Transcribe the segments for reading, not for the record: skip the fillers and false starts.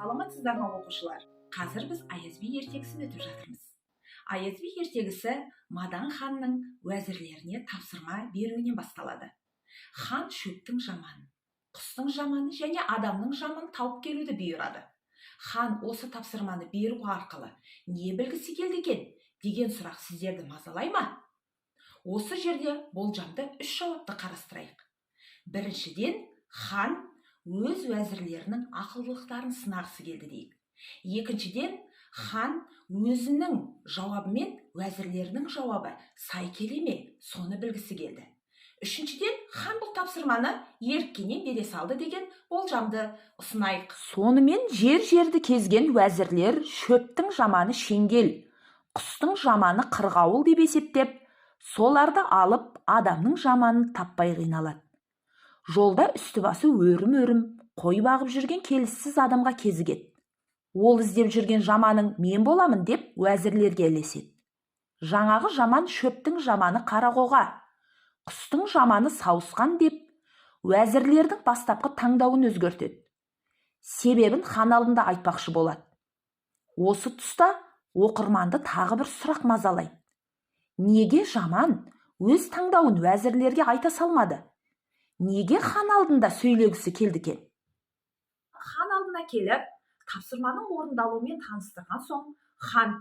Саламатсыздар ма оқушылар? Қазір біз Аяз би ертегісін өтіп жатырмыз. Аяз би ертегісі Мадан ханның уәзірлеріне тапсырма беруінен басталады. Хан шөптің жаманын, құстың жаманын және адамның жаманын тауып келуді бұйырады. Хан осы тапсырманы беру арқылы не білгісі келді екен деген сұрақ сіздерді мазалай ма? Осы жерде болжамды 3 жауапты қарастырайық. Біріншіден, хан өз уәзірлерінің ақылдылықтарын сынағысы келді дейік. Екіншіден, хан өзінің жауабымен уәзірлерінің жауабы сай келе ме, соны білгісі келді. Үшіншіден, хан бұл тапсырманы еріккеннен бере салды деген болжамды ұсынайық. Сонымен жер-жерді кезген уәзірлер шөптің жаманы шеңгел, құстың жаманы қырғауыл деп есептеп, соларды алып адамның жаманын таппай қиналады. Жолда үсті-басы өрім-өрім қой бағып жүрген келіссіз адамға кезігеді. Ол іздеп жүрген жаманың мен боламын деп уәзірлерге ілеседі. Жаңағы жаман шөптің жаманы қарақоға, құстың жаманы сауысқан деп уәзірлердің бастапқы таңдауын өзгертеді. Себебін хан алдында айтпақшы болады. Осы тұста оқырманды тағы бір сұрақ мазалайды. Неге жаман өз таңдауын уәзірлерге айта салмады? Неге хан алдында сөйлегісі келді екен? Хан алдына келіп, тапсырманың орындалуымен таныстырған соң, хан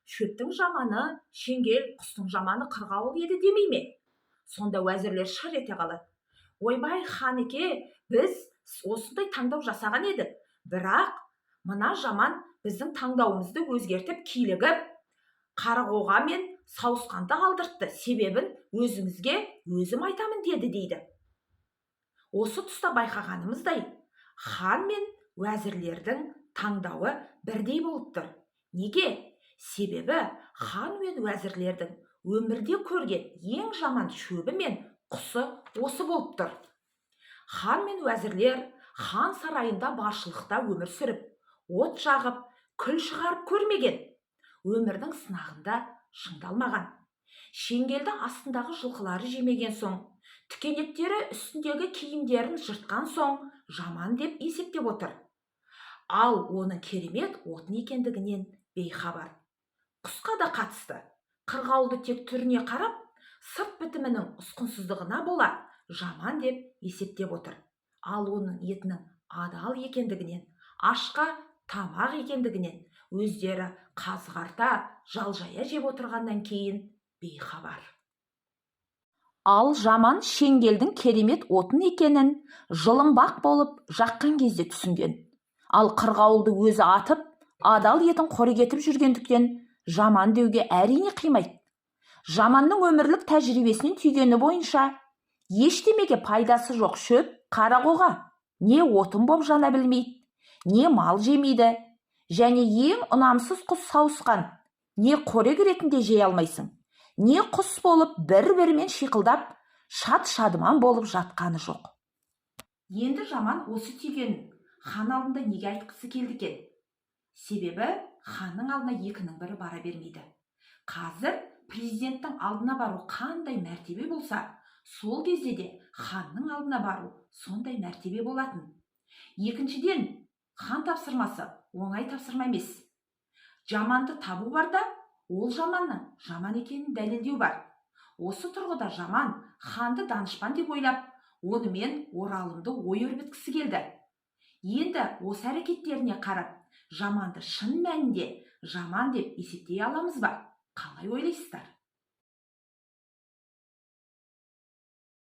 шөптің жаманы шеңгел, құстың жаманы қырғауыл еді демей ме? Сонда уәзірлер шыр ете қалады. Ойбай, хан еке, біз осындай таңдау жасаған едік. Бірақ мына жаман біздің таңдауымызды өзгертіп килігіп, қарақоға мен сауысқанды қалдыртты. Себебін өзіңізге өзім айтамын деді дейді. Осы тұста байқағанымыздай, хан мен уәзірлердің таңдауы бірдей болып тұр. Неге? Себебі хан мен уәзірлердің өмірде көрген ең жаман шөбі мен құсы осы болып тұр. Хан мен уәзірлер хан сарайында баршылықта өмір сүріп, от жағып, күл шығарып көрмеген. Өмірдің сынағында шыңдалмаған. Шеңгелді астындағы жылқылары жемеген соң, тікенектері үстіндегі киімдерін жыртқан соң жаман деп есептеп отыр. Ал оның керемет отын екендігінен бейхабар. Құсқа да қатысты. Қырғауылды тек түріне қарап, сырт бітімінің ұсқынсыздығына бола жаман деп есептеп отыр. Ал оның етінің адал екендігінен, ашқа тамақ екендігінен өздері қазғарта, жалжая жеп отырғаннан кейін бейхабар. Ал жаман шеңгелдің керемет отын екенін жылымбақ болып жаққан кезде түсінген. Ал қырғауылды өзі атып, адал етін қорек етіп жүргендіктен жаман деуге әрине қимайды. Жаманның өмірлік тәжірибесінен түйгені бойынша ештемеге пайдасы жоқ шөп қарақоға не отын боп жана білмейді, не мал жемейді, және ең ұнамсыз құс сауысқан, не қорек ретінде жей алмайсың, не құс болып бір-бірімен шиқылдап, шат-шадыман болып жатқаны жоқ. Енді жаман осы түйгенін хан алдында неге айтқысы келді екен? Себебі ханның алдына екінің бірі бара бермейді. Қазір президенттің алдына бару қандай мәртебе болса, сол кезде де ханның алдына бару сондай мәртебе болатын. Екіншіден, хан тапсырмасы оңай тапсырма емес. Жаманды табу бар да, ол жаманның жаман екенін дәлелдеу бар. Осы тұрғыда жаман ханды данышпан деп ойлап, онымен оралымды ой өрбіткісі келді. Енді осы әрекеттеріне қарап, жаманды шын мәнінде жаман деп есептей аламыз ба? Қалай ойлайсыздар?